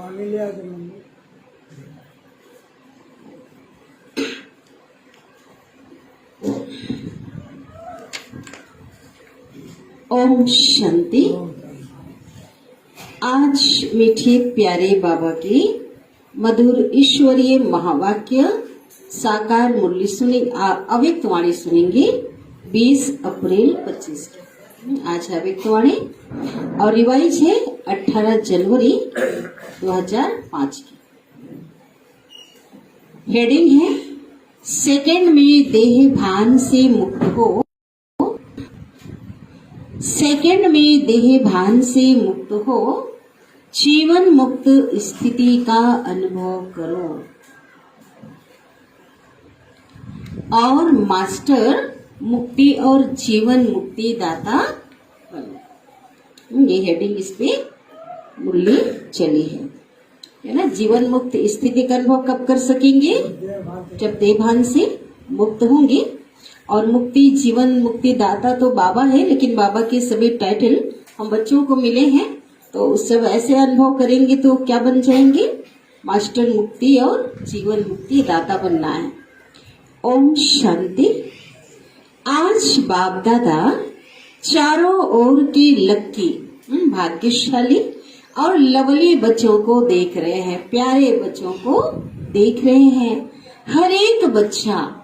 ओम शांति। आज मीठे प्यारे बाबा की मधुर ईश्वरीय महावाक्य साकार मुरली सुनी अव्यक्त वाणी सुनेंगे 20 अप्रैल 25 की। आज है अव्यक्त वाणी और रिवाइज है 18 जनवरी 2005 की। हेडिंग है सेकंड में देह भान से मुक्त हो। सेकंड में देह भान से मुक्त हो, जीवन मुक्त स्थिति का अनुभव करो और मास्टर मुक्ति और जीवन मुक्ति दाता बनो। ये हेडिंग इस पे मुरली चली है ना। जीवन मुक्त स्थिति का अनुभव कब कर सकेंगे? जब देह भान से मुक्त होंगे। और मुक्ति जीवन मुक्ति दाता तो बाबा है, लेकिन बाबा के सभी टाइटल हम बच्चों को मिले हैं, तो उस सब ऐसे अनुभव करेंगे तो क्या बन जाएंगे? मास्टर मुक्ति और जीवन मुक्ति दाता बनना है। ओम शांति। आज बाप दादा चारों ओर के लक्की भाग्यशाली और लवली बच्चों को देख रहे हैं, प्यारे बच्चों को देख रहे हैं। हर एक बच्चा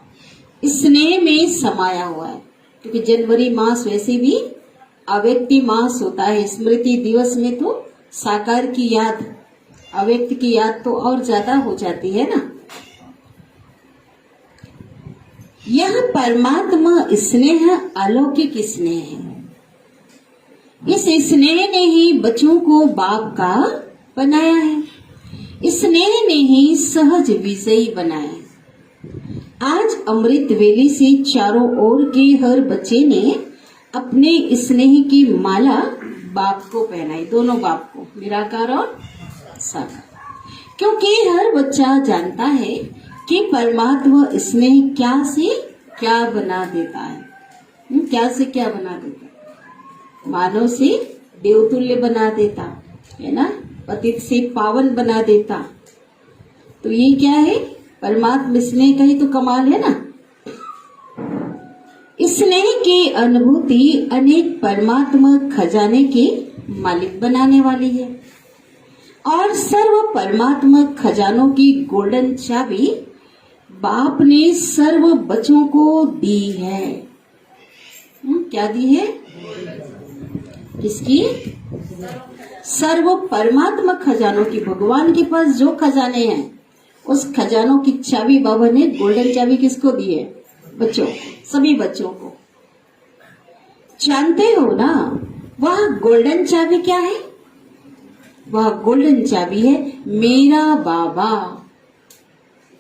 स्नेह में समाया हुआ है, क्योंकि जनवरी मास वैसे भी अव्यक्ति मास होता है। स्मृति दिवस में तो साकार की याद, अव्यक्त की याद तो और ज्यादा हो जाती है ना। यह परमात्मा स्नेह अलौकिक स्नेह है। इस स्नेह ने ही बच्चों को बाप का बनाया है। स्नेह ने ही सहज विजयी बनाया है। आज अमृत वेली से चारों ओर के हर बच्चे ने अपने स्नेह की माला बाप को पहनाई, दोनों बाप को, निराकार और साकार। क्योंकि हर बच्चा जानता है कि परमात्मा स्नेह क्या से क्या बना देता है। क्या से क्या बना देता है? मानव से देवतुल्य बना देता है ना, पतित से पावन बना देता। तो ये क्या है? परमात्मा स्नेह का ही तो कमाल है ना। स्नेह की अनुभूति अनेक परमात्मा खजाने के मालिक बनाने वाली है और सर्व परमात्मा खजानों की गोल्डन चाबी बाप ने सर्व बच्चों को दी है। क्या दी है? किसकी? सर्व परमात्मा खजानों की। भगवान के पास जो खजाने हैं उस खजानों की चाबी बाबा ने, गोल्डन चाबी किसको दी है? बच्चों को, सभी बच्चों को। जानते हो ना वह गोल्डन चाबी क्या है? वह गोल्डन चाबी है मेरा बाबा।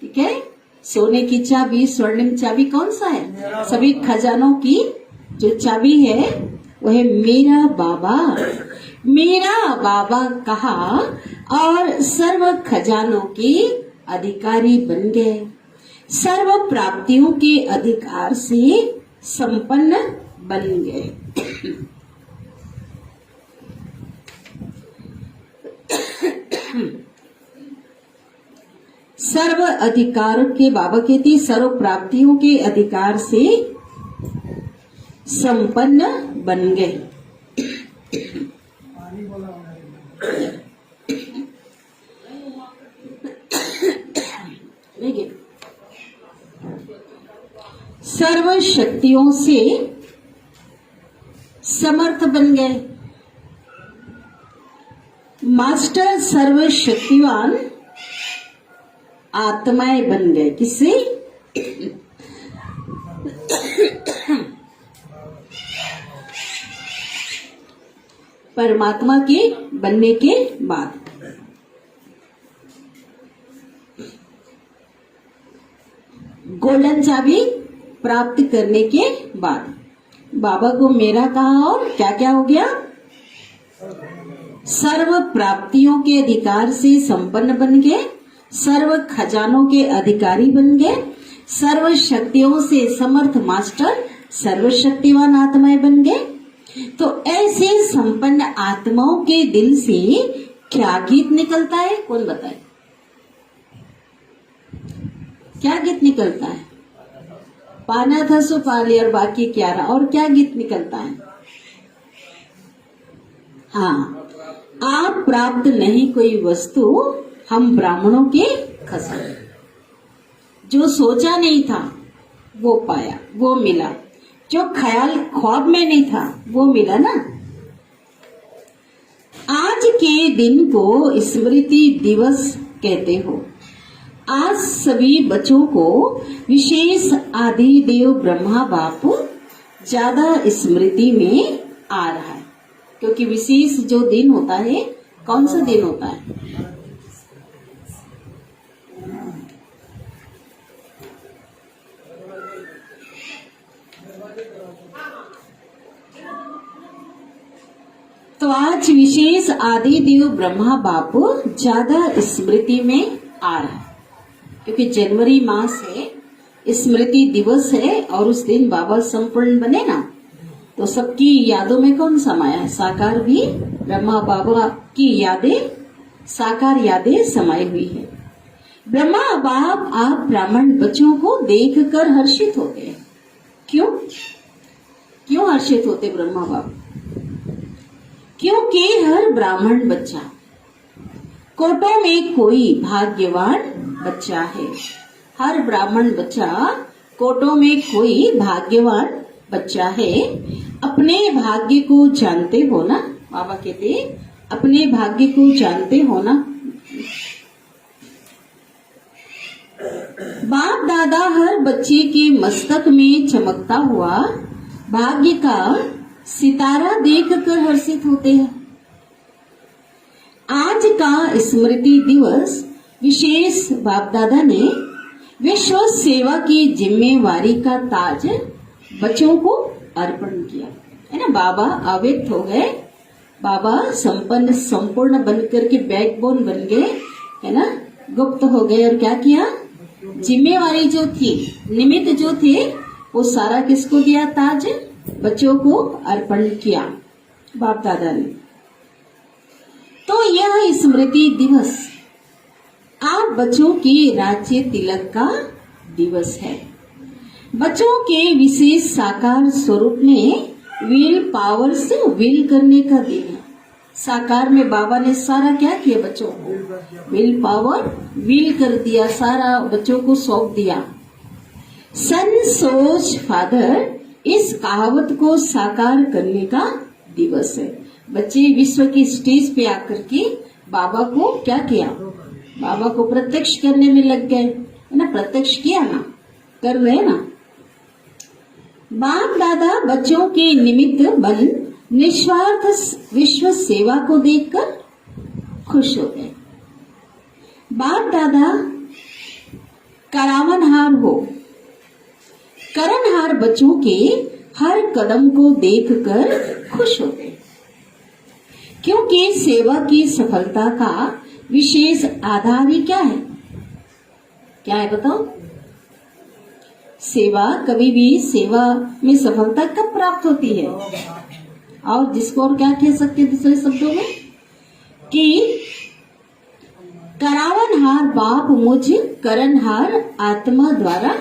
ठीक है। सोने की चाबी, स्वर्णिम चाबी कौन सा है? सभी खजानों की जो चाबी है वह है मेरा बाबा। मेरा बाबा कहा और सर्व खजानों की अधिकारी बन गए। सर्व प्राप्तियों के अधिकार से संपन्न बन गए। सर्व अधिकार के बाबा कहती सर्व प्राप्तियों के अधिकार से संपन्न बन गए। सर्व शक्तियों से समर्थ बन गए। मास्टर सर्वशक्तिवान आत्माएं बन गए। किससे? परमात्मा के बनने के बाद। गोल्डन चाबी प्राप्त करने के बाद बाबा को मेरा कहा और क्या क्या हो गया? सर्व प्राप्तियों के अधिकार से संपन्न बन गए, सर्व खजानों के अधिकारी बन गए, सर्व शक्तियों से समर्थ मास्टर सर्वशक्तिवान आत्माएं बन गए। तो ऐसे संपन्न आत्माओं के दिल से क्या गीत निकलता है, कौन बताए? क्या गीत निकलता है? पाना था सो पा लिया और बाकी क्या रहा। और क्या गीत निकलता है? हाँ, आप प्राप्त नहीं कोई वस्तु, हम ब्राह्मणों के खजाने। जो सोचा नहीं था वो पाया, वो मिला। जो ख्याल ख्वाब में नहीं था वो मिला ना। आज के दिन को स्मृति दिवस कहते हो। आज सभी बच्चों को विशेष आदि देव ब्रह्मा बाप ज्यादा स्मृति में आ रहा है, क्योंकि विशेष जो दिन होता है, कौन सा दिन होता है? तो आज विशेष आदि देव ब्रह्मा बाप ज्यादा स्मृति में आ रहा है, क्योंकि जनवरी मास है, स्मृति दिवस है, और उस दिन बाबा संपूर्ण बने ना, तो सबकी यादों में कौन समाया है? साकार भी ब्रह्मा बाबा की यादें, साकार यादें समाई हुई है। ब्रह्मा बाप आप ब्राह्मण बच्चों को देखकर हर्षित होते हैं। क्यों क्यों हर्षित होते ब्रह्मा बाप? क्योंकि हर ब्राह्मण बच्चा कोटों में कोई भाग्यवान बच्चा है। हर ब्राह्मण बच्चा कोटों में कोई भाग्यवान बच्चा है। अपने भाग्य को जानते हो ना, बाबा कहते अपने भाग्य को जानते हो ना। बाप दादा हर बच्चे के मस्तक में चमकता हुआ भाग्य का सितारा देखकर हर्षित होते हैं। आज का स्मृति दिवस विशेष बाप दादा ने विश्व सेवा की जिम्मेवारी का ताज बच्चों को अर्पण किया है ना। बाबा अव्यक्त हो गए, बाबा संपूर्ण बनकर के बैकबोन बन गए, है ना, गुप्त हो गए। और क्या किया? जिम्मेवारी जो थी, निमित्त जो थे, वो सारा किसको दिया? ताज बच्चों को अर्पण किया बाप दादा ने। तो यह स्मृति दिवस आप बच्चों के राज्य तिलक का दिवस है। बच्चों के विशेष साकार स्वरूप में विल पावर से विल करने का दिन है। साकार में बाबा ने सारा क्या किया? बच्चों को विल पावर विल कर दिया, सारा बच्चों को सौंप दिया। सन सोच फादर, इस कहावत को साकार करने का दिवस है। बच्चे विश्व की स्टेज पे आकर के बाबा को क्या किया? बाबा को प्रत्यक्ष करने में लग गए, है ना। प्रत्यक्ष किया ना, कर रहे ना। बाप दादा बच्चों के निमित्त बन निस्वार्थ विश्व सेवा को देखकर खुश हो गए। बाप दादा करावनहार हो, करनहार बच्चों के हर कदम को देखकर खुश हो गए, क्योंकि सेवा की सफलता का विशेष आधार ही क्या है? क्या है बताओ? सेवा। कभी भी सेवा में सफलता कब प्राप्त होती है? और जिसको और क्या कह सकते हैं दूसरे शब्दों में, कि करावनहार बाप मुझ करनहार आत्मा द्वारा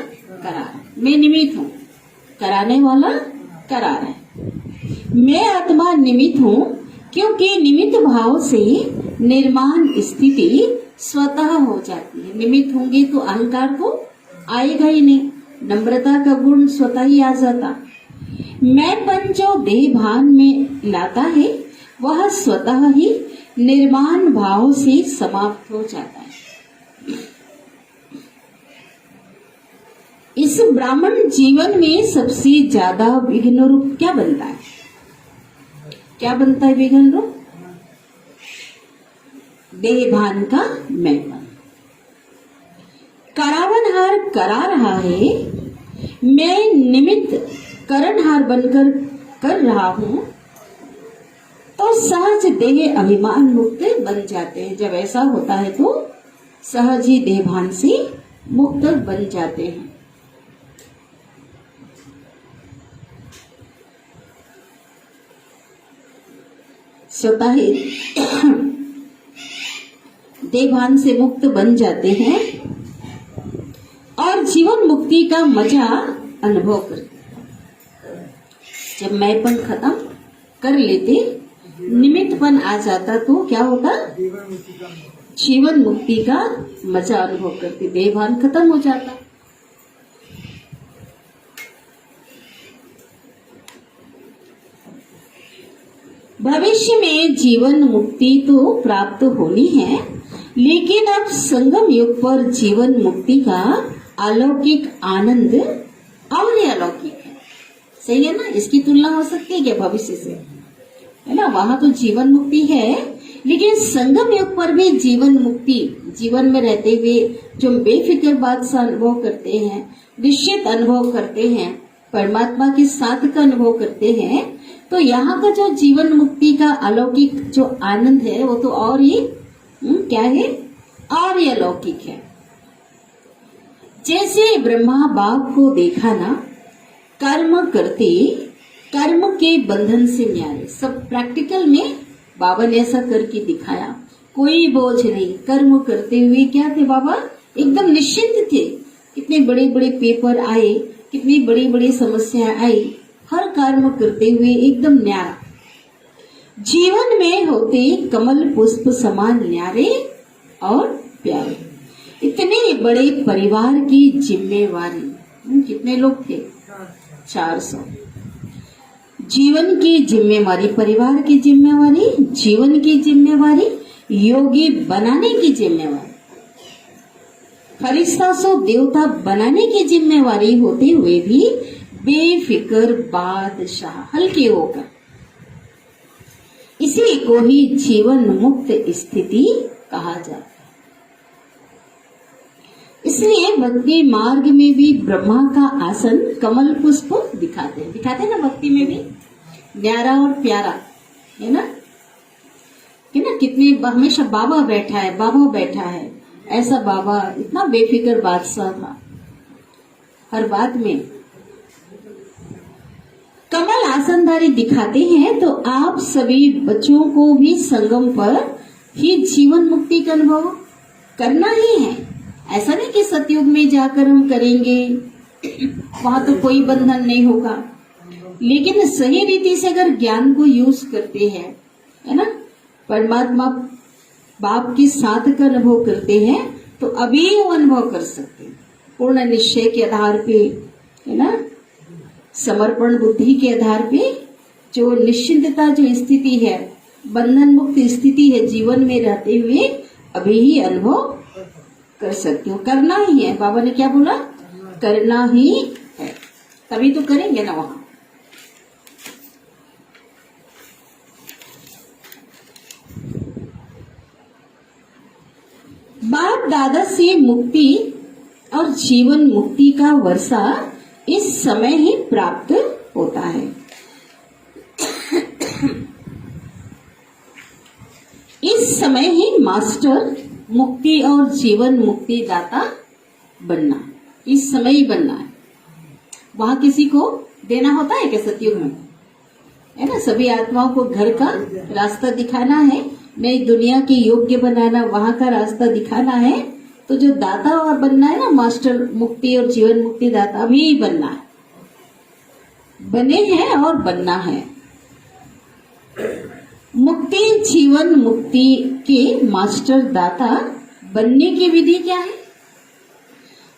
करा। मैं निमित्त हूँ, कराने वाला करा रहा है। मैं आत्मा निमित्त हूँ, क्योंकि निमित्त भाव से निर्माण स्थिति स्वतः हो जाती है। निमित्त होंगे तो अहंकार तो आएगा ही नहीं, नम्रता का गुण स्वतः ही आ जाता। मैंपन जो देह भान में लाता है वह स्वतः ही निर्माण भाव से समाप्त हो जाता है। इस ब्राह्मण जीवन में सबसे ज्यादा विघ्न रूप क्या बनता है? क्या बनता है विघ्न रूप? देह भान का मैंपन। करावनहार करा रहा है, मैं निमित्त करणहार बनकर कर रहा हूं, तो सहज देह अभिमान मुक्त बन जाते हैं। जब ऐसा होता है तो सहज ही देह भान से मुक्त बन जाते हैं। स्वतः ही देह भान से मुक्त बन जाते हैं और जीवन मुक्ति का मजा अनुभव करते हैं। जब मैंपन खत्म कर लेते, निमित्तपन आ जाता तो क्या होता? जीवन मुक्ति का मजा अनुभव करते, देह भान खत्म हो जाता। भविष्य में जीवन मुक्ति तो प्राप्त होनी है, लेकिन अब संगम युग पर जीवन मुक्ति का अलौकिक आनंद और अलौकिक है। सही है ना? इसकी तुलना हो सकती है क्या भविष्य से? है ना? वहां तो जीवन मुक्ति है, लेकिन संगम युग पर भी जीवन मुक्ति, जीवन में रहते हुए जो बेफिक्र बात सा अनुभव करते हैं, निश्चित अनुभव करते हैं, परमात्मा के साथ का अनुभव करते हैं, तो यहाँ का जो जीवन मुक्ति का अलौकिक जो आनंद है वो तो और ही क्या है? और ही अलौकिक है। जैसे ब्रह्मा बाप को देखा ना, कर्म करते कर्म के बंधन से न्यारे। सब प्रैक्टिकल में बाबा ने ऐसा करके दिखाया, कोई बोझ नहीं। कर्म करते हुए क्या थे बाबा? एकदम निश्चिंत थे। कितने बड़े बड़े पेपर आए, कितनी बड़ी बड़ी समस्याएं आई, हर कर्म करते हुए एकदम न्यारा। जीवन में होते कमल पुष्प समान न्यारे और प्यारे। इतने बड़े परिवार की जिम्मेवारी, कितने लोग थे? 400। जीवन की जिम्मेवारी, परिवार की जिम्मेवारी, जीवन की जिम्मेवारी, योगी बनाने की जिम्मेवारी, फरिश्ता सो देवता बनाने की जिम्मेवारी होते हुए भी बेफिक्र बादशाह, हल्के होकर। इसी को ही जीवन मुक्त स्थिति कहा जाता है। इसलिए भक्ति मार्ग में भी ब्रह्मा का आसन कमल पुष्प दिखाते हैं ना, भक्ति में भी न्यारा और प्यारा, है ना? कितने हमेशा बाबा बैठा है, ऐसा बाबा इतना बेफिक्र बादशाह था हर बात में। कमल आसनधारी दिखाते हैं, तो आप सभी बच्चों को भी संगम पर ही जीवन मुक्ति का अनुभव करना ही है। ऐसा नहीं कि सतयुग में जाकर हम करेंगे, वहां तो कोई बंधन नहीं होगा, लेकिन सही रीति से अगर ज्ञान को यूज करते हैं, है ना, परमात्मा बाप के साथ का अनुभव करते हैं, तो अभी वो अनुभव कर सकते हैं पूर्ण निश्चय के आधार पे, है ना, समर्पण बुद्धि के आधार पे। जो निश्चिंतता जो स्थिति है, बंधन मुक्त स्थिति है, जीवन में रहते हुए अभी ही अनुभव कर सकते हो। करना ही है, बाबा ने क्या बोला? करना ही है, तभी तो करेंगे ना वहां। बाप दादा से मुक्ति और जीवन मुक्ति का वर्षा इस समय ही प्राप्त होता है। इस समय ही मास्टर मुक्ति और जीवन मुक्ति दाता बनना, इस समय ही बनना है। वहां किसी को देना होता है क्या सतयुग में? है ना, सभी आत्माओं को घर का रास्ता दिखाना है, नई दुनिया के योग्य बनाना, वहां का रास्ता दिखाना है। तो जो दाता और बनना है ना, मास्टर मुक्ति और जीवन मुक्ति दाता भी बनना है, बने हैं और बनना है। मुक्ति जीवन मुक्ति के मास्टर दाता बनने की विधि क्या है?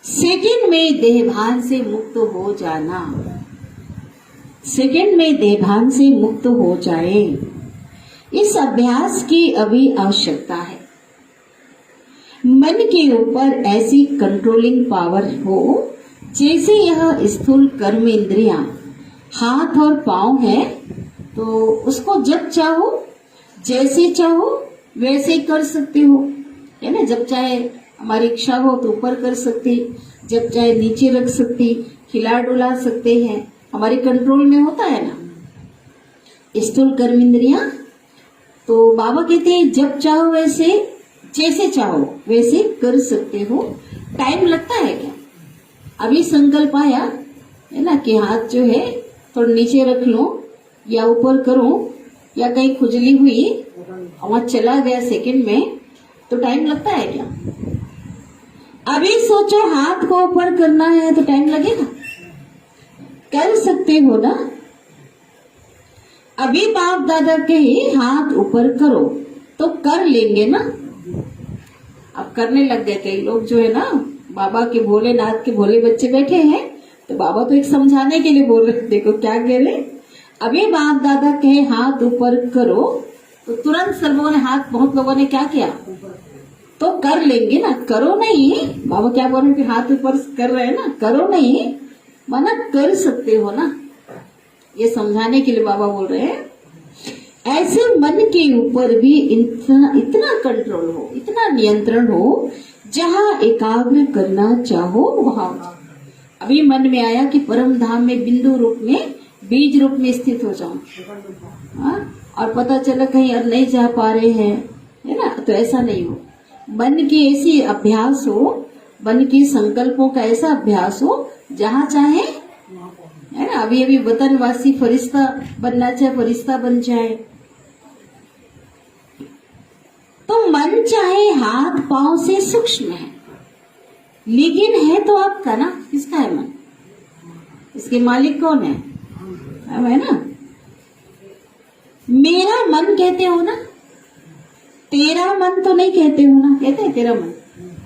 सेकंड में देहभान से मुक्त हो जाना, सेकंड में देहभान से मुक्त हो जाए। इस अभ्यास की अभी आवश्यकता है। मन के ऊपर ऐसी कंट्रोलिंग पावर हो जैसे यह स्थूल कर्म इंद्रियां हाथ और पांव है, तो उसको जब चाहो जैसे चाहो वैसे कर सकते हो, है ना। जब चाहे हमारी इच्छा हो तो ऊपर कर सकते, जब चाहे नीचे रख सकते, हिला डुला सकते हैं, हमारे कंट्रोल में होता है ना स्थूल कर्म इंद्रियां। तो बाबा कहते हैं जब चाहो वैसे, जैसे चाहो वैसे कर सकते हो। टाइम लगता है क्या? अभी संकल्प आया है ना कि हाथ जो है थोड़ा नीचे रख लो या ऊपर करो, या कहीं खुजली हुई वहां चला गया सेकंड में, तो टाइम लगता है क्या? अभी सोचो हाथ को ऊपर करना है तो टाइम लगेगा? कर सकते हो ना? अभी बाप दादा कहे हाथ ऊपर करो तो कर लेंगे ना? अब करने लग गए कई लोग जो है ना, बाबा के भोलेनाथ के भोले बच्चे बैठे हैं तो बाबा तो एक समझाने के लिए बोल रहे, देखो क्या कह रहे। अभी बाप दादा कहे हाथ ऊपर करो तो तुरंत सब लोगों ने हाथ, बहुत लोगों ने क्या किया? तो कर लेंगे ना, करो नहीं। बाबा क्या बोल रहे हैं कि हाथ ऊपर कर रहे हैं ना, करो नहीं माना कर सकते हो ना, ये समझाने के लिए बाबा बोल रहे हैं। ऐसे मन के ऊपर भी इतना कंट्रोल हो, इतना नियंत्रण हो, जहां एकाग्र करना चाहो वहां। अभी मन में आया कि परम धाम में बिंदु रूप में, बीज रूप में स्थित हो जाऊं, और पता चला कहीं और नहीं जा पा रहे हैं, है ना, तो ऐसा नहीं हो। मन की ऐसी अभ्यास हो, मन की संकल्पों का ऐसा अभ्यास हो जहां चाहे, है ना। अभी अभी वतनवासी फरिश्ता बनना चाहे, फरिश्ता बन जाए। तो मन चाहे हाथ पांव से सूक्ष्म है, लेकिन है तो आपका ना। किसका है मन? इसके मालिक कौन है? है ना। मेरा मन कहते हो ना, तेरा मन तो नहीं कहते हो ना? कहते हैं तेरा मन?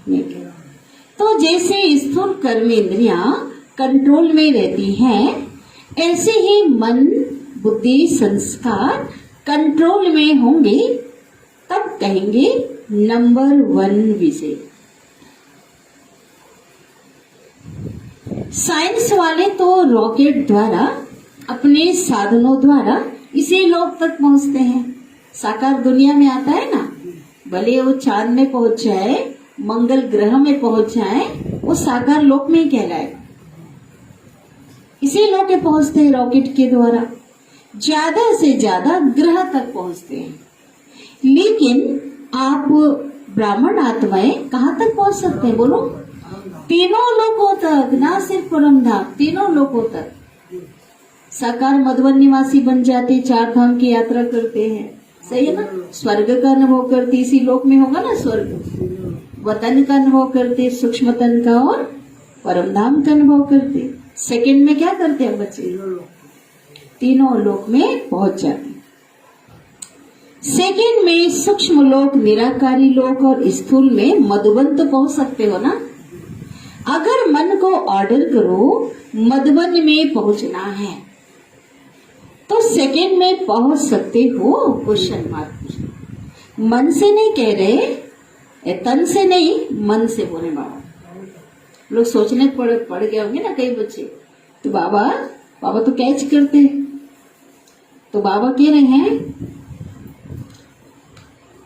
नहीं कहते। तो जैसे स्थूल कर्म इंद्रियां कंट्रोल में रहती हैं, ऐसे ही मन बुद्धि संस्कार कंट्रोल में होंगे, तब कहेंगे नंबर 1 विजय। साइंस वाले तो रॉकेट द्वारा, अपने साधनों द्वारा इसी लोक तक पहुंचते हैं। साकार दुनिया में आता है ना, भले वो चांद में पहुंच जाए, मंगल ग्रह में पहुंच जाए, वो साकार लोक में ही कहलाएगा। इसी लोक में पहुंचते हैं रॉकेट के द्वारा, ज्यादा से ज्यादा ग्रह तक पहुंचते हैं। लेकिन आप ब्राह्मण आत्माएं कहाँ तक पहुंच सकते हैं? बोलो। तीनों लोकों तक, ना सिर्फ परम धाम, तीनों लोकों तक। साकार मधुवन निवासी बन जाते, 4 धाम की यात्रा करते हैं, सही है ना। स्वर्ग का अनुभव करते, इसी लोक में होगा ना स्वर्ग। वतन का अनुभव करते, सूक्ष्म तन का, और परम धाम का अनुभव करते। सेकंड में क्या करते हैं बच्चे? तीनों लोक में पहुंच जाते। सेकंड में सूक्ष्म लोक, निराकारी लोक और स्थूल में मधुबन तो पहुंच सकते हो ना। अगर मन को ऑर्डर करो मधुबन में पहुंचना है तो सेकंड में पहुंच सकते हो? Question mark. मन से नहीं कह रहे, तन से नहीं, मन से बोले बाबा। लोग सोचने पड़ गए होंगे ना कई बच्चे, तो बाबा तो कैच करते हैं। तो बाबा कह रहे हैं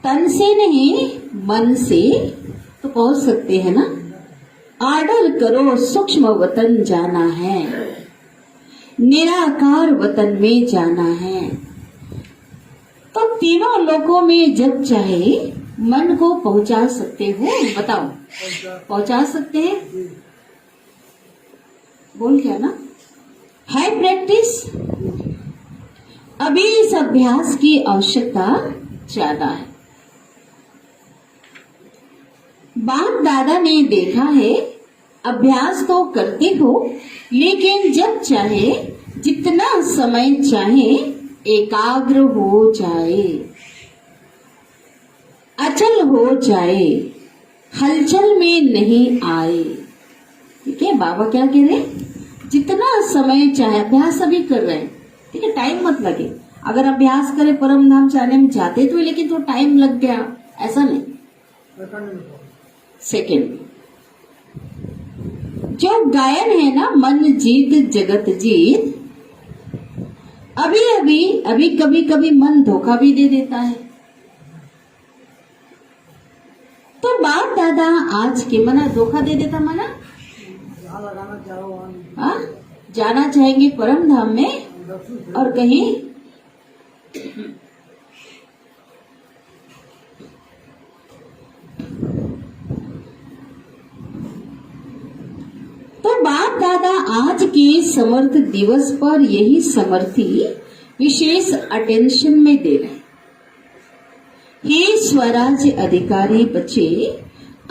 तन से नहीं मन से तो पहुंच सकते हैं ना। ऑर्डर करो, सूक्ष्म वतन जाना है, निराकार वतन में जाना है। तो तीनों लोकों में जब चाहे मन को पहुंचा सकते हो। बताओ, पहुंचा सकते हैं? बोल क्या ना, है प्रैक्टिस। अभी इस अभ्यास की आवश्यकता ज्यादा है। बाप दादा ने देखा है, अभ्यास तो करते हो, लेकिन जब चाहे, जितना समय चाहे, एकाग्र हो जाए, अचल हो जाए, हलचल में नहीं आए। ठीक है, बाबा क्या कह रहे? जितना समय चाहे, अभ्यास अभी कर रहे हैं, ठीक है, टाइम मत लगे। अगर अभ्यास करे परम धाम जाने में जाते तो, लेकिन तो टाइम लग गया, ऐसा नहीं। सेकंड जो गायन है ना, मन जीत जगत जीत, अभी कभी कभी मन धोखा भी दे देता है। तो बाप दादा आज के मना धोखा दे देता, मना जाना चाहेंगे परम धाम में, और कहीं तो बाप दादा आज के समर्थ दिवस पर यही समर्थी विशेष अटेंशन में दे रहे हैं। हे स्वराज्य अधिकारी बच्चे,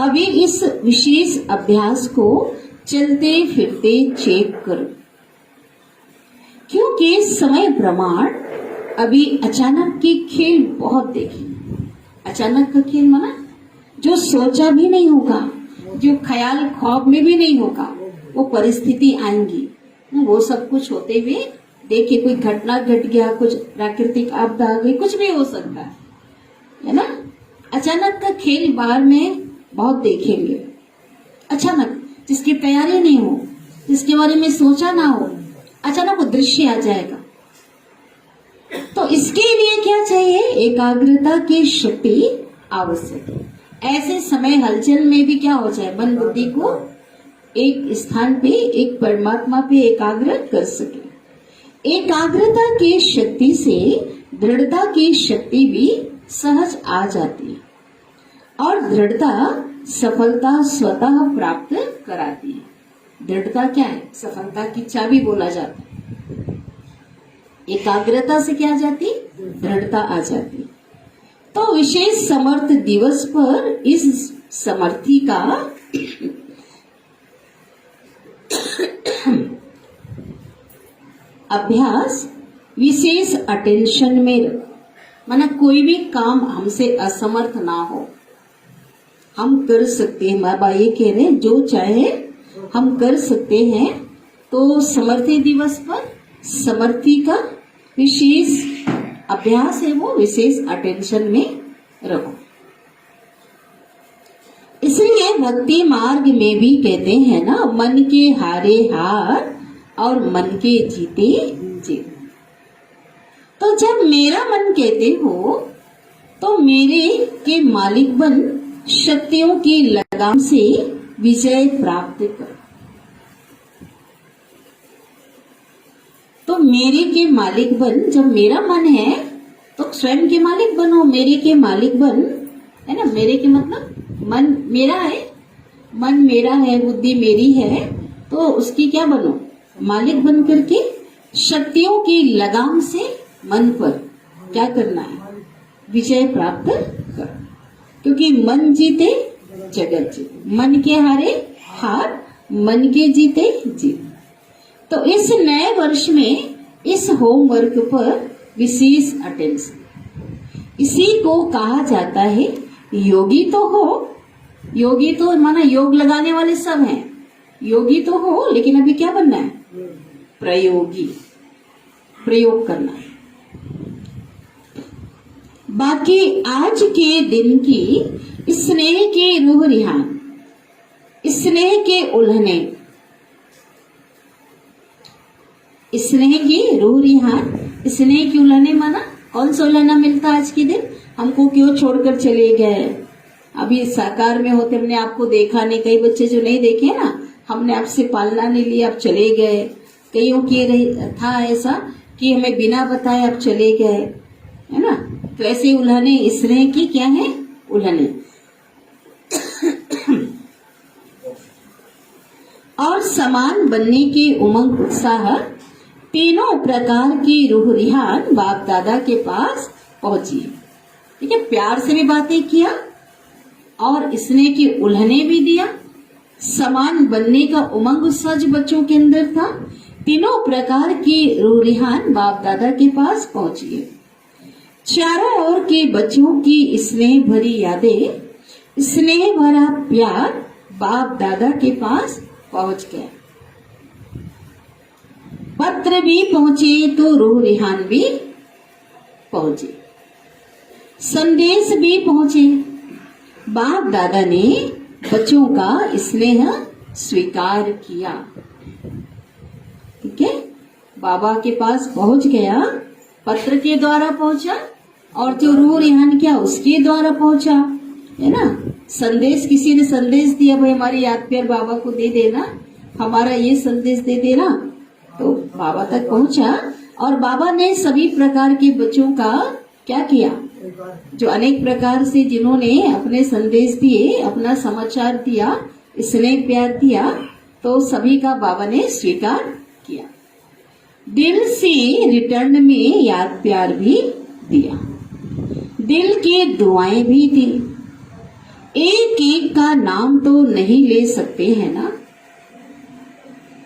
अभी इस विशेष अभ्यास को चलते फिरते चेक करो, क्योंकि समय प्रमाण अभी अचानक के खेल बहुत देखे। अचानक का खेल माना जो सोचा भी नहीं होगा, जो ख्याल ख्वाब में भी नहीं होगा, वो परिस्थिति आएंगी। वो सब कुछ होते हुए देखिए, कोई घटना घट गया, कुछ प्राकृतिक आपदा आ गई, कुछ भी हो सकता है ना। अचानक का खेल बाहर में बहुत देखेंगे। अचानक जिसकी तैयारी नहीं हो, जिसके बारे में सोचा ना हो, अचानक वो दृश्य आ जाएगा। तो इसके लिए क्या चाहिए? एकाग्रता की शक्ति आवश्यक है। ऐसे समय हलचल में भी क्या हो जाए, मन बुद्धि को एक स्थान पे, एक परमात्मा पे एकाग्र कर सके। एकाग्रता की शक्ति से दृढ़ता की शक्ति भी सहज आ जाती है, और दृढ़ता सफलता स्वतः प्राप्त कराती है। दृढ़ता क्या है? सफलता की चाबी बोला जाता है। एकाग्रता से क्या आ जाती? दृढ़ता आ जाती। तो विशेष समर्थ दिवस पर इस समर्थी का अभ्यास विशेष अटेंशन में रखो। माना कोई भी काम हमसे असमर्थ ना हो, हम कर सकते हैं। माँ बाप ये कह रहे हैं जो चाहे हम कर सकते हैं। तो समर्थी दिवस पर समर्थी का विशेष अभ्यास है, वो विशेष अटेंशन में रखो। इसलिए भक्ति मार्ग में भी कहते हैं ना, मन के हारे हार और मन के जीते जीत। तो जब मेरा मन कहते हो तो मेरे के मालिक बन शक्तियों की लगाम से विजय प्राप्त कर। तो मेरे के मालिक बन, जब मेरा मन है तो स्वयं के मालिक बनो। मेरे के मालिक बन, है ना। मेरे के मतलब मन मेरा है, मन मेरा है, बुद्धि मेरी है, तो उसकी क्या बनो? मालिक बन करके शक्तियों की लगाम से मन पर क्या करना है? विजय प्राप्त कर। क्योंकि मन जीते जगत जीते, मन के हारे हार, मन के जीते जीत। तो इस नए वर्ष में इस होमवर्क पर विशेष अटेंशन, इसी को कहा जाता है योगी तो हो। योगी तो माना योग लगाने वाले सब हैं, योगी तो हो, लेकिन अभी क्या बनना है? प्रयोगी, प्रयोग करना है। बाकी आज के दिन की स्नेह के रूह रिहान, स्नेह के उल्हने, स्नेह की रूह रिहान, स्नेह की उल्हने माना कौन सा उल्हना मिलता आज के दिन? हमको क्यों छोड़कर चले गए? अभी साकार में होते हमने आपको देखा नहीं। कई बच्चे जो नहीं देखे ना, हमने आपसे पालना नहीं लिया, आप चले गए। कईयों की था ऐसा कि हमें बिना बताए आप चले गए, है ना। तो ऐसे उल्हने स्नेह की क्या है? उल्हने। और समान बनने की उमंग उत्साह, तीनों प्रकार की रूह रिहान बाप दादा के पास पहुंची। ठीक है, प्यार से भी बातें किया और स्नेह की उल्हने भी दिया। समान बनने का उमंग उत्साह जो बच्चों के अंदर था, तीनों प्रकार की रूह रिहान बाप दादा के पास पहुंची है। चारों ओर के बच्चों की स्नेह भरी यादें, स्नेह भरा प्यार बाप दादा के पास पहुंच गया। पत्र भी पहुंचे तो रूह रिहान भी पहुंचे, संदेश भी पहुंचे। बाप दादा ने बच्चों का स्नेह स्वीकार किया। ठीक है, बाबा के पास पहुंच गया, पत्र के द्वारा पहुंचा, और जो रूह रिहान क्या उसके द्वारा पहुंचा, है ना। संदेश, किसी ने संदेश दिया, भाई हमारी याद प्यार बाबा को दे देना, हमारा ये संदेश दे देना, तो बाबा तक पहुंचा। और बाबा ने सभी प्रकार के बच्चों का क्या किया? जो अनेक प्रकार से जिन्होंने अपने संदेश दिए, अपना समाचार दिया, स्नेह प्यार दिया, तो सभी का बाबा ने स्वीकार किया। दिल से रिटर्न में याद प्यार भी दिया। दिल की दुआएं भी दी। एक एक का नाम तो नहीं ले सकते हैं ना,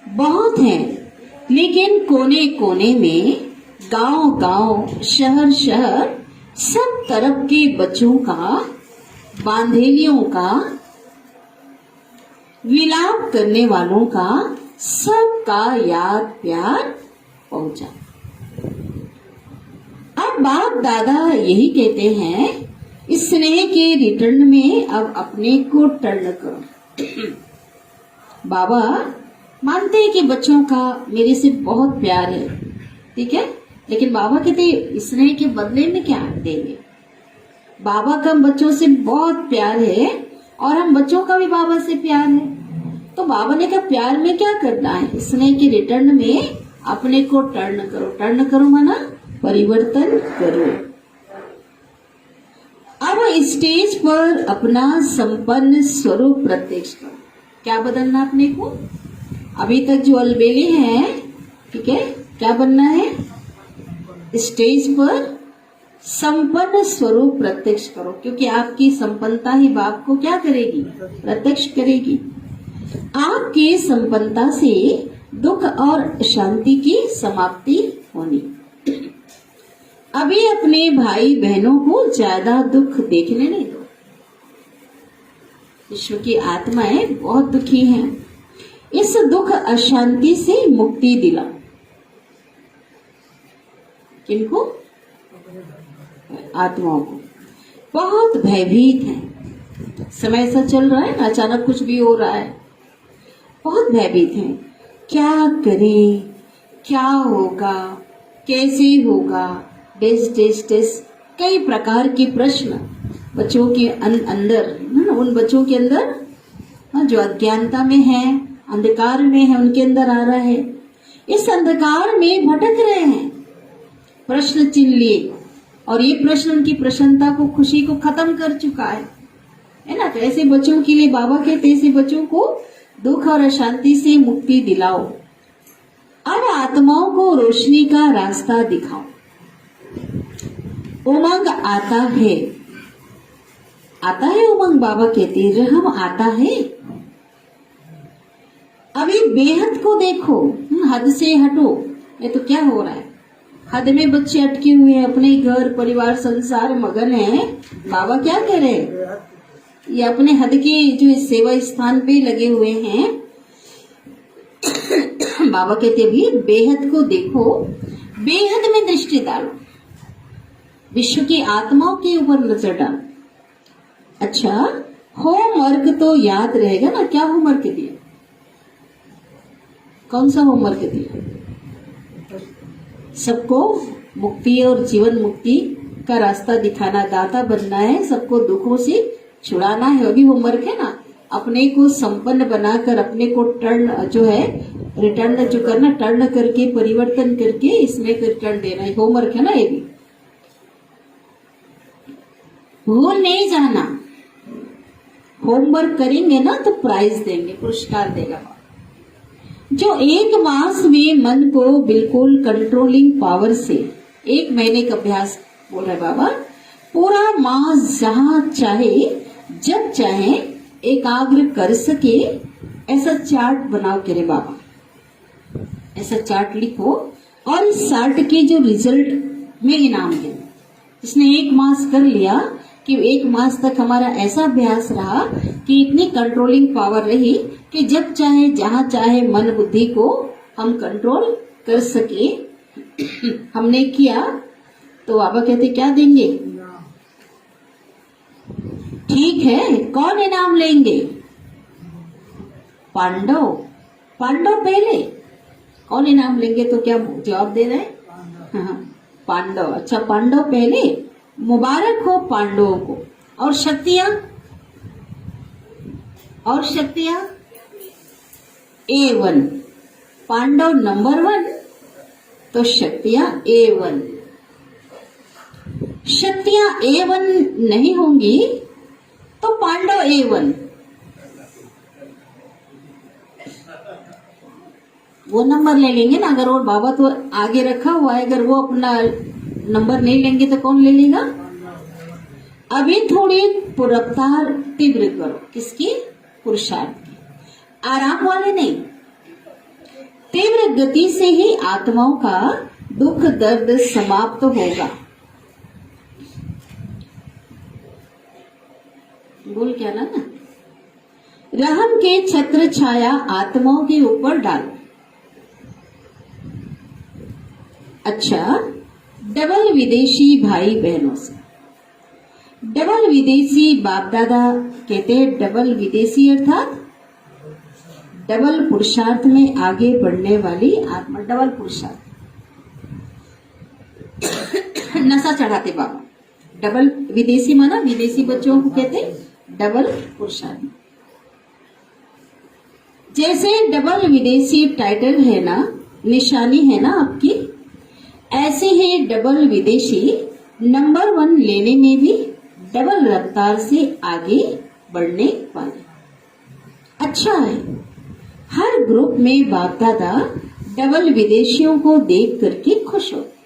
बहुत हैं, लेकिन कोने कोने में, गांव गांव, शहर शहर, सब तरफ के बच्चों का, बांधेलियों का, विलाप करने वालों का, सबका याद प्यार पहुंचा। अब बाप दादा यही कहते हैं, इस स्नेह के रिटर्न में अब अपने को टर्न करो। बाबा मानते हैं कि बच्चों का मेरे से बहुत प्यार है, ठीक है, लेकिन बाबा कहते हैं स्नेह के बदले में क्या देंगे। बाबा का हम बच्चों से बहुत प्यार है और हम बच्चों का भी बाबा से प्यार है। तो बाबा ने कहा प्यार में क्या करना है, स्नेह के रिटर्न में अपने को टर्न करो। टर्न करो माना परिवर्तन करो। अब स्टेज पर अपना संपन्न स्वरूप प्रत्यक्ष करो। क्या बदलना अपने को, अभी तक जो अलबेले हैं, ठीक है, क्या बनना है, स्टेज पर संपन्न स्वरूप प्रत्यक्ष करो, क्योंकि आपकी संपन्नता ही बाप को क्या करेगी, प्रत्यक्ष करेगी। आपकी संपन्नता से दुख और शांति की समाप्ति होनी। अभी अपने भाई बहनों को ज्यादा दुख देखने नहीं दो। विश्व की आत्माएं बहुत दुखी हैं, इस दुख अशांति से मुक्ति दिलाओ। किनको, आत्माओं को। बहुत भयभीत हैं, समय ऐसा चल रहा है ना, अचानक कुछ भी हो रहा है, बहुत भयभीत हैं। क्या करें, क्या होगा, कैसे होगा, डेस कई प्रकार के प्रश्न बच्चों के अंदर, उन बच्चों के अंदर जो अज्ञानता में है, अंधकार में है, उनके अंदर आ रहा है। इस अंधकार में भटक रहे हैं, प्रश्न चिन्ह लिए, और ये प्रश्न उनकी प्रसन्नता को, खुशी को खत्म कर चुका है ना। तो ऐसे बच्चों के लिए बाबा कहते, ऐसे बच्चों को दुख और अशांति से मुक्ति दिलाओ। अब आत्माओं को रोशनी का रास्ता दिखाओ। उमंग आता है, आता है उमंग, बाबा कहते हैं रहम आता है। अभी बेहद को देखो, हद से हटो। ये तो क्या हो रहा है, हद में बच्चे अटके हुए हैं, अपने घर परिवार संसार मगन है। बाबा क्या कह रहे हैं, ये अपने हद के जो सेवा स्थान पे लगे हुए हैं। बाबा कहते भी बेहद को देखो, बेहद में दृष्टि डालो, विश्व की आत्माओं के ऊपर नजर डालो। अच्छा, होमवर्क तो याद रहेगा ना, क्या होमवर्क दिया, कौन सा होमवर्क दिया, सबको मुक्ति और जीवन मुक्ति का रास्ता दिखाना, दाता बनना है, सबको दुखों से छुड़ाना है, वो भी होमवर्क है ना। अपने को संपन्न बनाकर अपने को टर्न जो है, रिटर्न जो करना, टर्न करके परिवर्तन करके इसमें रिटर्न देना है, होमवर्क है ना। ये भी भूल नहीं जाना, होमवर्क करेंगे ना तो प्राइज देंगे, पुरस्कार देगा। जो एक मास में मन को बिल्कुल कंट्रोलिंग पावर से 1 महीने का अभ्यास बोल रहे बाबा, पूरा मास जहां चाहे जब चाहे एकाग्र कर सके, ऐसा चार्ट बनाओ करे बाबा, ऐसा चार्ट लिखो, और इस चार्ट के जो रिजल्ट में इनाम दे। इसने 1 मास कर लिया कि 1 मास तक हमारा ऐसा अभ्यास रहा कि इतनी कंट्रोलिंग पावर रही कि जब चाहे जहां चाहे मन बुद्धि को हम कंट्रोल कर सके। हमने किया तो बाबा कहते क्या देंगे, ठीक है, कौन इनाम लेंगे, पांडव। पांडव पहले, कौन इनाम लेंगे, तो क्या जवाब दे रहे हैं, हाँ, पांडव। अच्छा, पांडव पहले, मुबारक हो पांडवों को। और शक्तियां, और शक्तियां A1, पांडव नंबर 1, तो शक्तियां A1। शक्तियां A1 नहीं होंगी तो पांडव A1, वो नंबर ले लेंगे ना। अगर और बाबा तो आगे रखा हुआ है, अगर वो अपना नंबर नहीं लेंगे तो कौन ले लेगा, अभी थोड़ी रफ्तार तीव्र करो। किसकी? पुरुषार्थ की। आराम वाले नहीं, तीव्र गति से ही आत्माओं का दुख दर्द समाप्त होगा। बोल क्या ना, रहम के छत्र छाया आत्माओं के ऊपर डालो। अच्छा, डबल विदेशी भाई बहनों से, डबल विदेशी बाप दादा कहते हैं, डबल विदेशी अर्थात डबल पुरुषार्थ में आगे बढ़ने वाली आत्मा। डबल पुरुषार्थ नशा चढ़ाते बाबा। डबल विदेशी माना विदेशी बच्चों को कहते डबल पुरुषार्थ। जैसे डबल विदेशी टाइटल है ना, निशानी है ना आपकी, ऐसे ही डबल विदेशी नंबर 1 लेने में भी डबल रफ्तार से आगे बढ़ने वाले। अच्छा है, हर ग्रुप में बाप दादा डबल विदेशियों को देख करके खुश होते।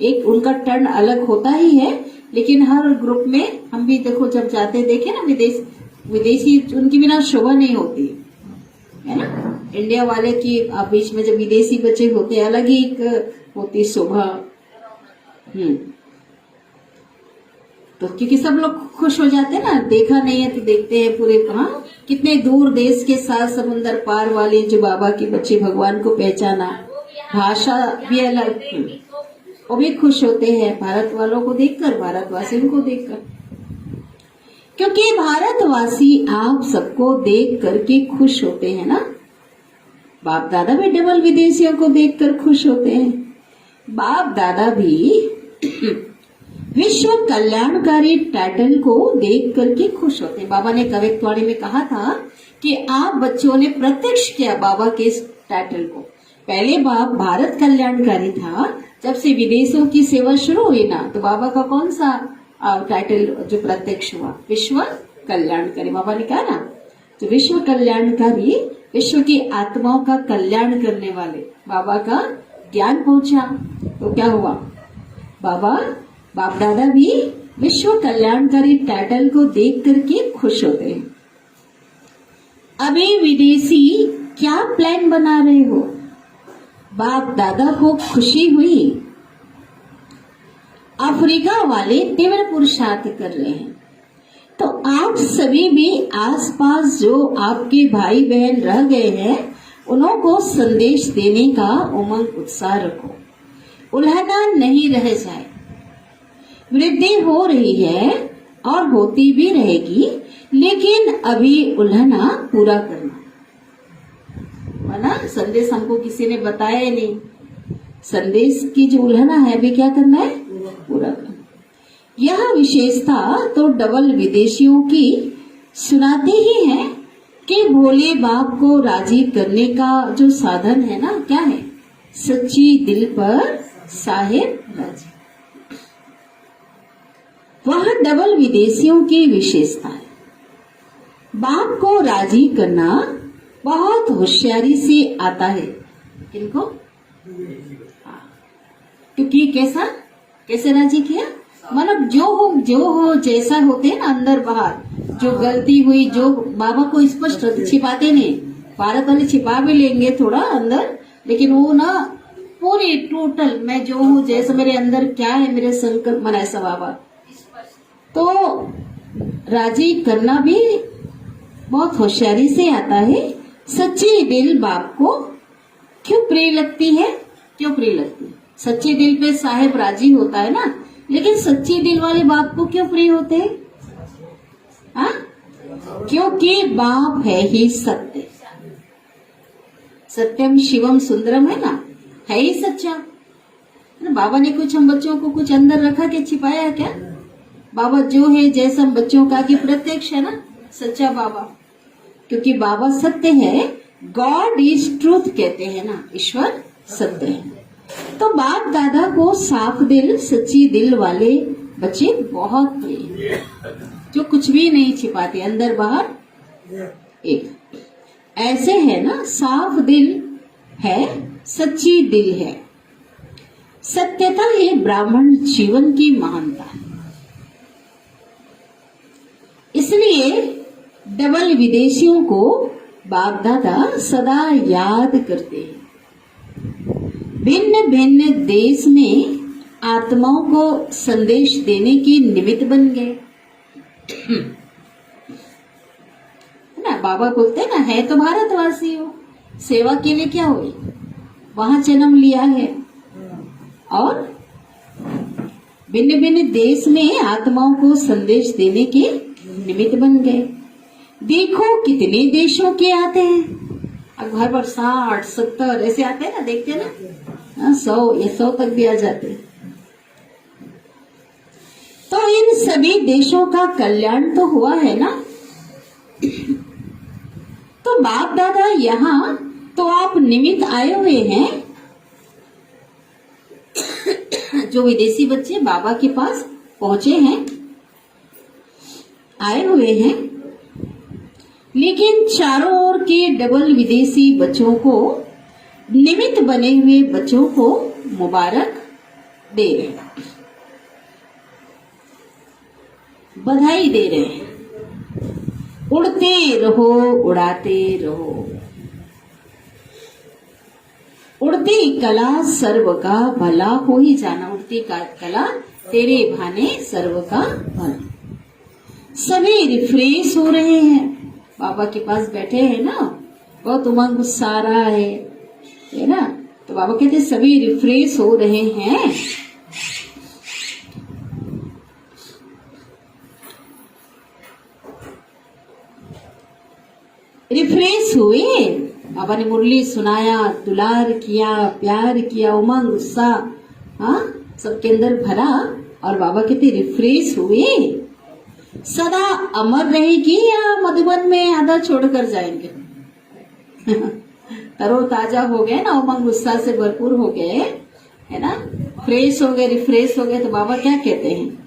एक उनका टर्न अलग होता ही है, लेकिन हर ग्रुप में हम भी देखो, जब जाते देखे ना विदेशी, उनकी बिना शोभा नहीं होती है ना। इंडिया वाले की बीच में जब विदेशी बच्चे होते अलग ही एक होती शोभा। तो क्योंकि सब लोग खुश हो जाते हैं ना, देखा नहीं है तो देखते हैं पूरे। हाँ, कितने दूर देश के साथ समुंदर पार वाले जो बाबा के बच्चे भगवान को पहचाना, भाषा भी अलग, वो भी खुश होते हैं भारत वालों को देखकर, भारतवासियों को देखकर। क्योंकि भारतवासी आप सबको देख करके खुश होते हैं ना। बाप दादा भी डबल विदेशियों को देखकर खुश होते हैं। बाप दादा भी विश्व कल्याणकारी टाइटल को देख करके खुश होते हैं। बाबा ने कवित्वाणी में कहा था कि आप बच्चों ने प्रत्यक्ष किया बाबा के इस टाइटल को। पहले बाप भारत कल्याणकारी था, जब से विदेशों की सेवा शुरू हुई ना, तो बाबा का कौन सा टाइटल जो प्रत्यक्ष हुआ? विश्व कल्याणकारी। बाबा ने कहा ना, तो विश्व कल्याणकारी, विश्व की आत्माओं का कल्याण करने वाले बाबा का ज्ञान पहुंचा। तो क्या हुआ? बाप दादा भी विश्व कल्याणकारी टाइटल को देख करके खुश होते हैं। अभी विदेशी क्या प्लान बना रहे हो? बाप दादा को खुशी हुई, अफ्रीका वाले तीव्र पुरुषार्थ कर रहे हैं, तो आप सभी भी आसपास जो आपके भाई बहन रह गए हैं, उन्हों को संदेश देने का उमंग उत्साह रखो। उल्हना नहीं रह जाए। वृद्धि हो रही है और होती भी रहेगी, लेकिन अभी उल्हना पूरा करना ना। संदेश हमको किसी ने बताया ही नहीं। संदेश की जो उल्हना है अभी क्या करना है? पूरा करना। यह विशेषता तो डबल विदेशियों की सुनाते ही है कि भोले बाप को राजी करने का जो साधन है ना, क्या है? सच्ची दिल पर साहेब राजी। वह डबल विदेशियों की विशेषता है। बाप को राजी करना बहुत होशियारी से आता है। किनको? क्योंकि कैसे राजी किया? मतलब जो हो जैसा होते हैं ना, अंदर बाहर जो गलती हुई, जो बाबा को स्पष्ट छिपाते नहीं। भारत वाले छिपा भी लेंगे थोड़ा अंदर, लेकिन वो ना पूरी टोटल मैं जो हूँ, जैसा मेरे अंदर क्या है, मेरे संकल्प मन, ऐसा बाबा तो राजी करना भी बहुत होशियारी से आता है। सच्ची दिल बाप को क्यों प्रिय लगती है? क्यों प्रिय लगती है? सच्चे दिल पे साहेब राजी होता है ना, लेकिन सच्ची दिल वाले बाप को क्यों प्रिय होते हैं? हाँ, क्योंकि बाप है ही सत्य। सत्यम शिवम सुंदरम है ना, है ही सच्चा। बाबा ने कुछ हम बच्चों को कुछ अंदर रखा के छिपाया क्या? बाबा जो है जैसा बच्चों का कि प्रत्यक्ष है ना, सच्चा बाबा। क्योंकि बाबा सत्य है, गॉड इज ट्रूथ कहते हैं ना, ईश्वर सत्य है। तो बाप दादा को साफ दिल, सच्ची दिल वाले बच्चे बहुत प्रिय हैं, जो कुछ भी नहीं छिपाते, अंदर बाहर एक। ऐसे है ना, साफ दिल है, सच्ची दिल है। सत्यता है ब्राह्मण जीवन की महानता है। इसलिए डबल विदेशियों को बाप दादा सदा याद करते हैं। भिन्न भिन्न देश में आत्माओं को संदेश देने की निमित्त बन गए। ना बाबा बोलते हैं ना, है तो भारतवासी हो, सेवा के लिए क्या हुई, वहां जन्म लिया है और भिन्न भिन्न देश में आत्माओं को संदेश देने के निमित्त बन गए। देखो कितने देशों के आते हैं, अब घर पर 60-70 ऐसे आते हैं ना, देखते हैं ना, 100 तक भी आ जाते हैं। तो इन सभी देशों का कल्याण तो हुआ है ना। तो बाप दादा यहाँ तो आप निमित्त आए हुए हैं। जो विदेशी बच्चे बाबा के पास पहुंचे हैं, आए हुए हैं, लेकिन चारों ओर के डबल विदेशी बच्चों को, निमित्त बने हुए बच्चों को मुबारक दे रहे हैं, बधाई दे रहे हैं। उड़ते रहो, उड़ाते रहो, उड़ती कला सर्व का भला हो ही जाना। उड़ती कला तेरे भाने सर्व का भला। सभी रिफ्रेश हो रहे हैं, बाबा के पास बैठे हैं ना, बहुत उमंग गुस्सा आ रहा है ना। तो बाबा कहते सभी रिफ्रेश हो रहे हैं। रिफ्रेश हुए, बाबा ने मुरली सुनाया, दुलार किया, प्यार किया, उमंग गुस्सा सबके अंदर भरा, और बाबा कहते रिफ्रेश हुए। सदा अमर रहेगी या मधुबन में आधा छोड़कर जाएंगे? तरोताजा हो गए ना, उमंग गुस्सा से भरपूर हो गए, है ना, फ्रेश हो गए, रिफ्रेश हो गए। तो बाबा क्या कहते हैं,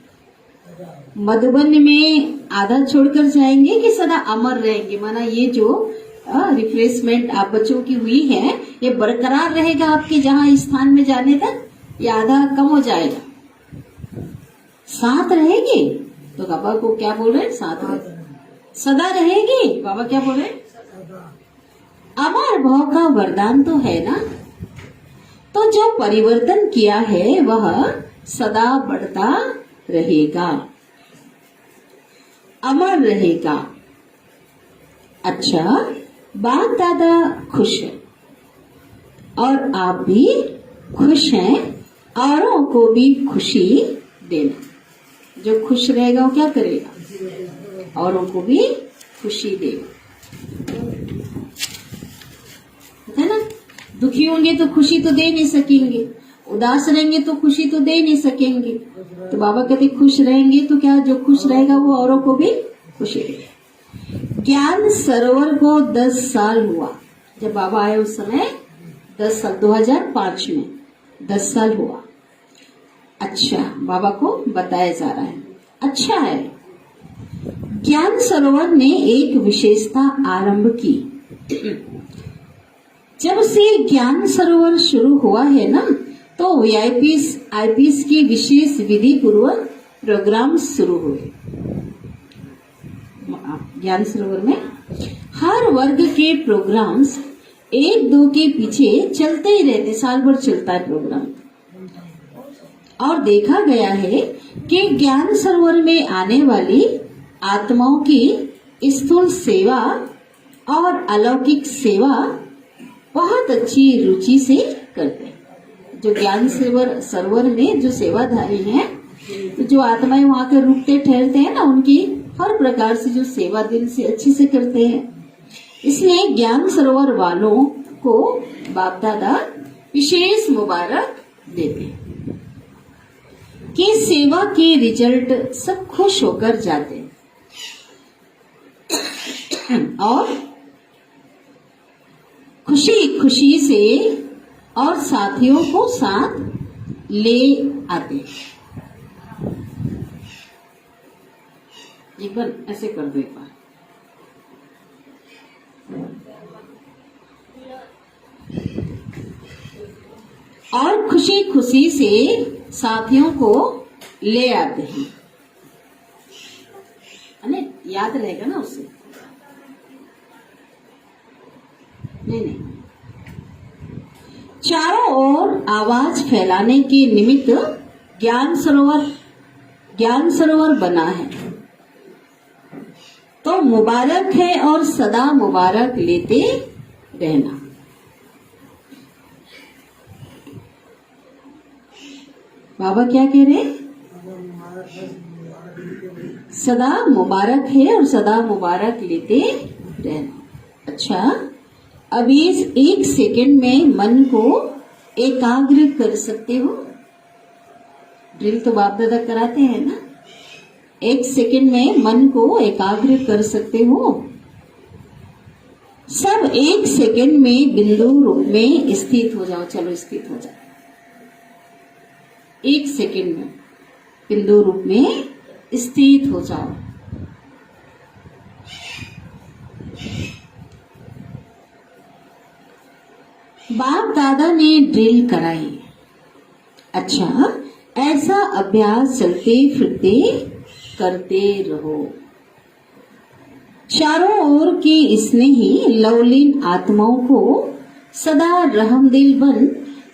मधुबन में आधा छोड़कर जाएंगे कि सदा अमर रहेंगे? माना ये जो रिफ्रेशमेंट आप बच्चों की हुई है, ये बरकरार रहेगा आपके जहां स्थान में जाने तक, या आधा कम हो जाएगा? साथ रहेगी। तो बाबा को क्या बोल रहे हैं, साथ सदा रहेगी। बाबा क्या बोल रहे हैं, अमर भाव का वरदान तो है ना। तो जो परिवर्तन किया है वह सदा बढ़ता रहेगा, अमर रहेगा। अच्छा, बाप दादा खुश है और आप भी खुश हैं, औरों को भी खुशी देना। जो खुश रहेगा वो क्या करेगा, औरों को भी खुशी देगा, है ना। दुखी होंगे तो खुशी तो दे नहीं सकेंगे, उदास रहेंगे तो खुशी तो दे नहीं सकेंगे। तो बाबा कहते खुश रहेंगे तो क्या, जो खुश रहेगा वो औरों को भी खुशी देगा। ज्ञान सरोवर को 10 साल हुआ, जब बाबा आए उस समय 10 साल, 2005 में 10 साल हुआ। अच्छा, बाबा को बताया जा रहा है, अच्छा है। ज्ञान सरोवर ने एक विशेषता आरंभ की। जब से ज्ञान सरोवर शुरू हुआ है ना, तो वीआईपीस आईपीएस की विशेष विधि पूर्वक प्रोग्राम शुरू हुए। ज्ञान सरोवर में हर वर्ग के प्रोग्राम्स 1-2 के पीछे चलते ही रहते, साल भर चलता है प्रोग्राम। और देखा गया है कि ज्ञान सरोवर में आने वाली आत्माओं की स्थूल सेवा और अलौकिक सेवा बहुत अच्छी रुचि से करते हैं। जो ज्ञान सरोवर में जो सेवाधारी हैं, तो जो आत्माएं वहां के रुकते ठहरते हैं ना, उनकी हर प्रकार से जो सेवा दिल से अच्छी से करते हैं। इसलिए ज्ञान सरोवर वालों को बाप दादा विशेष मुबारक देते हैं कि सेवा के रिजल्ट सब खुश होकर जाते हैं और खुशी खुशी से और साथियों को साथ ले आते हैं। एक बार ऐसे कर दो, एक बार और खुशी खुशी से साथियों को ले आते हैं। याद रहेगा ना उससे। नहीं, चारों ओर आवाज फैलाने के निमित्त ज्ञान सरोवर बना है, तो मुबारक है और सदा मुबारक लेते रहना। बाबा क्या कह रहे हैं? सदा मुबारक है और सदा मुबारक लेते रहना। अच्छा, अब इस 1 सेकंड में मन को एकाग्र कर सकते हो। ड्रिल तो बाप दादा कराते हैं ना। 1 सेकंड में मन को एकाग्र कर सकते हो। सब 1 सेकंड में बिंदु रूप में स्थित हो जाओ। चलो स्थित हो जाओ। 1 सेकंड में बिंदु रूप में स्थित हो जाओ। बाप दादा ने ड्रिल कराई। अच्छा, ऐसा अभ्यास चलते फिरते करते रहो। चारों ओर की स्नेही लवलीन आत्माओं को सदा रहमदिल बन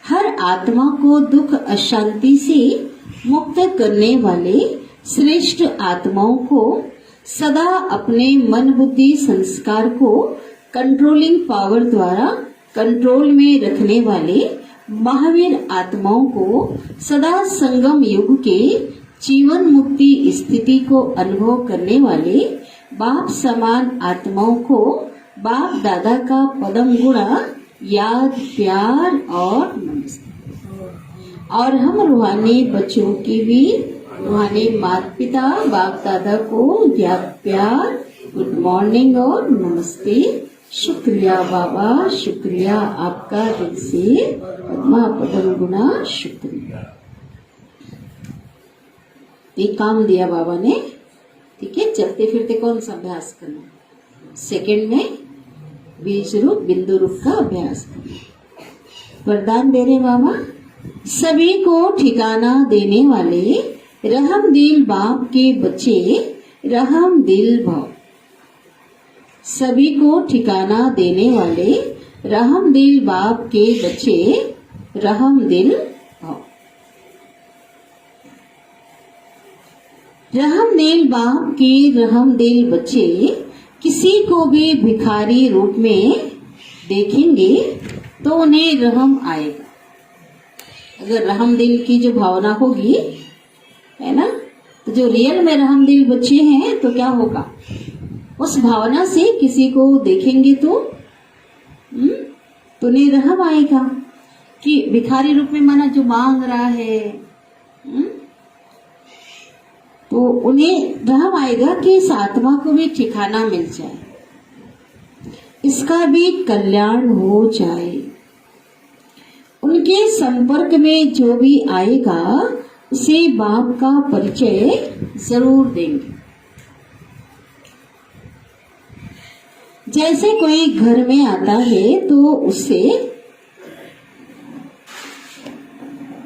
हर आत्मा को दुख अशांति से मुक्त करने वाले श्रेष्ठ आत्माओं को सदा अपने मन बुद्धि संस्कार को कंट्रोलिंग पावर द्वारा कंट्रोल में रखने वाले महावीर आत्माओं को सदा संगम युग के जीवन मुक्ति स्थिति को अनुभव करने वाले बाप समान आत्माओं को बाप दादा का पदम गुणा याद प्यार और नमस्ते। और हम रूहानी बच्चों की भी रूहानी माता पिता बाप दादा को याद प्यार गुड मॉर्निंग और नमस्ते। शुक्रिया बाबा, शुक्रिया आपका दिल से पद्मा पदम गुना शुक्रिया। एक काम दिया बाबा ने, ठीक है। चलते फिरते कौन सा अभ्यास करना? सेकंड में बीज रूप बिंदु रूप का अभ्यास करना। वरदान दे रहे बाबा, सभी को ठिकाना देने वाले रहम दिल बाप के बच्चे रहम दिल भाव। सभी को ठिकाना देने वाले रहम दिल बाप के बच्चे रहम दिल भाव। रहम दिल बाप के रहम दिल बच्चे किसी को भी भिखारी रूप में देखेंगे तो उन्हें रहम आएगा। अगर रहम दिल की जो भावना होगी, है ना, तो जो रियल में रहम दिल बच्चे हैं तो क्या होगा? उस भावना से किसी को देखेंगे तो उन्हें रहम आएगा। कि भिखारी रूप में माना जो मांग रहा है, तो उन्हें रहम आएगा कि इस आत्मा को भी ठिकाना मिल जाए, इसका भी कल्याण हो जाए। उनके संपर्क में जो भी आएगा उसे बाप का परिचय जरूर देंगे। जैसे कोई घर में आता है तो उससे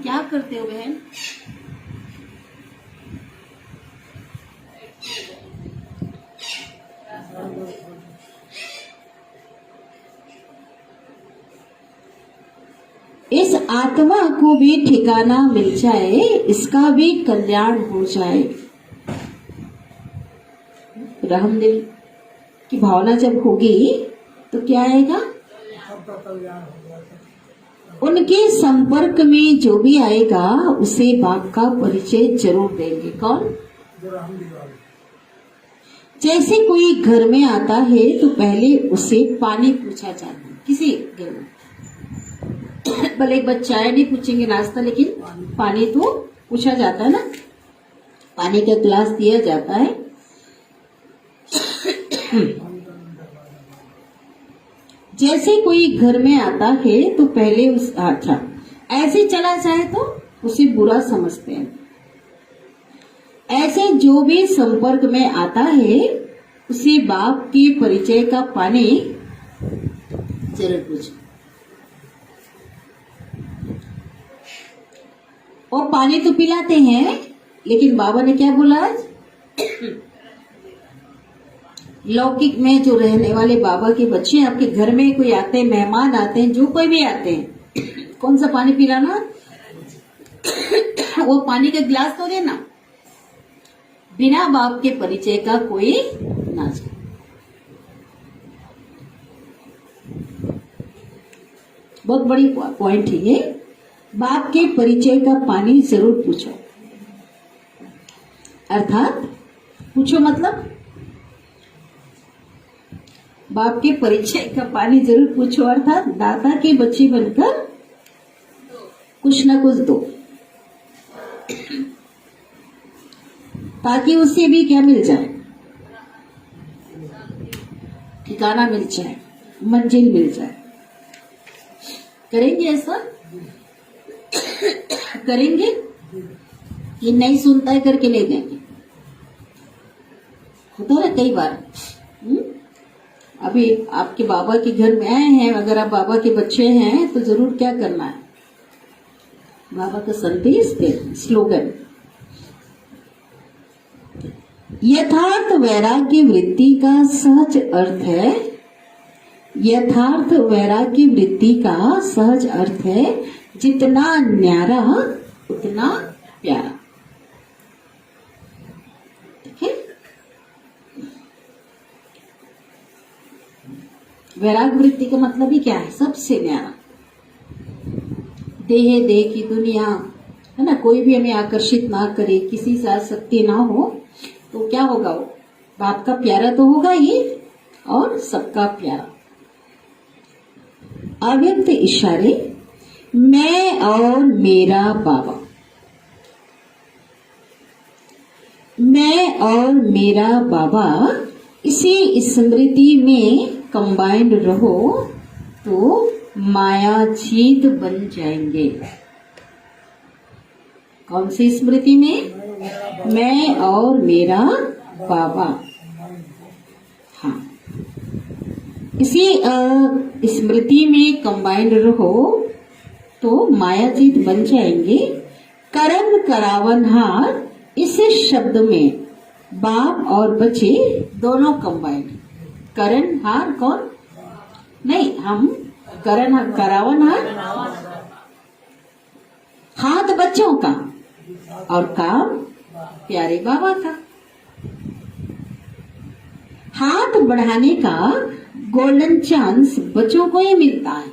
क्या करते हो बहन? इस आत्मा को भी ठिकाना मिल जाए, इसका भी कल्याण हो जाए। रहमदिल की भावना जब होगी तो क्या आएगा? उनके संपर्क में जो भी आएगा उसे बाप का परिचय जरूर देंगे। कौन? जैसे कोई घर में आता है तो पहले उसे पानी पूछा जाता है। किसी घर में भले एक बार चाय नहीं पूछेंगे, नाश्ता, लेकिन पानी तो पूछा जाता है ना। पानी का गिलास दिया जाता है। जैसे कोई घर में आता है तो पहले उस अच्छा ऐसे चला जाए तो उसे बुरा समझते हैं। ऐसे जो भी संपर्क में आता है उसे बाप के परिचय का पानी जरूर पूछो। और पानी तो पिलाते हैं, लेकिन बाबा ने क्या बोला आज? लौकिक में जो रहने वाले बाबा के बच्चे आपके घर में कोई आते हैं, मेहमान आते हैं, जो कोई भी आते हैं, कौन सा पानी पिलाना? वो पानी का गिलास तो देना। बिना बाप के परिचय का कोई ना जाए। बहुत बड़ी पॉइंट है ये। बाप के परिचय का पानी जरूर पूछो। अर्थात पूछो मतलब बाप के परिचय का पानी जरूर पूछो, अर्थात दाता के बच्चे बनकर कुछ ना कुछ दो, ताकि उससे भी क्या मिल जाए? ठिकाना मिल जाए, मंजिल मिल जाए। करेंगे ऐसा? करेंगे? ये नहीं सुनता है करके ले देंगे। होता है कई बार। अभी आपके बाबा के घर में आए हैं, अगर आप बाबा के बच्चे हैं तो जरूर क्या करना है? बाबा का संदेश दे, स्लोगन। यथार्थ वैराग्य वृत्ति का सहज अर्थ है, यथार्थ वैराग्य वृत्ति का सहज अर्थ है, जितना न्यारा उतना प्यारा। ठीक है? वैराग्य वृत्ति का मतलब ही क्या है? सबसे न्यारा। देह की दुनिया है ना, कोई भी हमें आकर्षित ना करे, किसी से आसक्ति ना हो, तो क्या होगा? वो बाप का प्यारा तो होगा ही, और सबका प्यारा। अव्यक्त इशारे, मैं और मेरा बाबा, मैं और मेरा बाबा, इसी स्मृति में कंबाइंड रहो तो मायाजीत बन जाएंगे। कौन सी स्मृति में? मैं और मेरा बाबा। हाँ, इसी स्मृति में कंबाइंड रहो तो मायाजीत बन जाएंगे। करण करावनहार, इस शब्द में बाप और बच्चे दोनों कंबाइंड। करण हार कौन? नहीं, हम करण करावनहार, हाथ बच्चों का और काम प्यारे बाबा का। हाथ बढ़ाने का गोल्डन चांस बच्चों को ही मिलता है।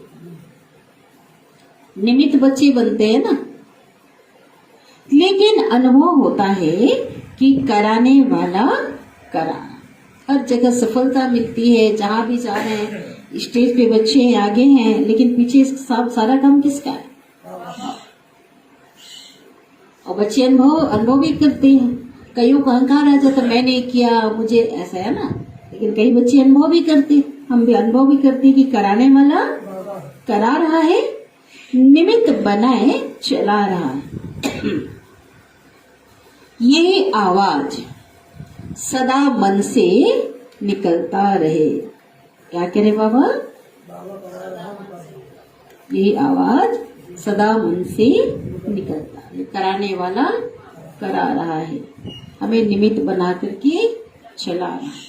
निमित्त बच्चे बनते हैं ना, लेकिन अनुभव होता है कि कराने वाला कराना। हर जगह सफलता मिलती है, जहां भी जा रहे हैं, स्टेज पे बच्चे आगे हैं, लेकिन पीछे सारा काम किसका है? और बच्चे अनुभव भी करते हैं। कईयों को अहंकार आ जाता, मैंने किया, मुझे ऐसा है ना, लेकिन कई बच्चे अनुभव भी करते, हम भी अनुभव भी करते कि कराने वाला करा रहा है, निमित्त बनाए चला रहा है। ये आवाज सदा मन से निकलता रहे। क्या करे बाबा? ये आवाज सदा मन से निकलता है। कराने वाला करा रहा है, हमें निमित्त बना करके चला रहा है।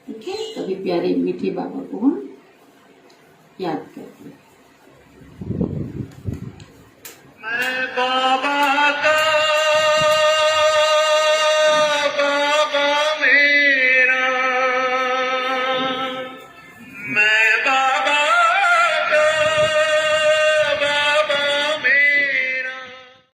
ठीक है? तभी प्यारे मीठे बाबा को हम याद करते हैं। मैं बाबा का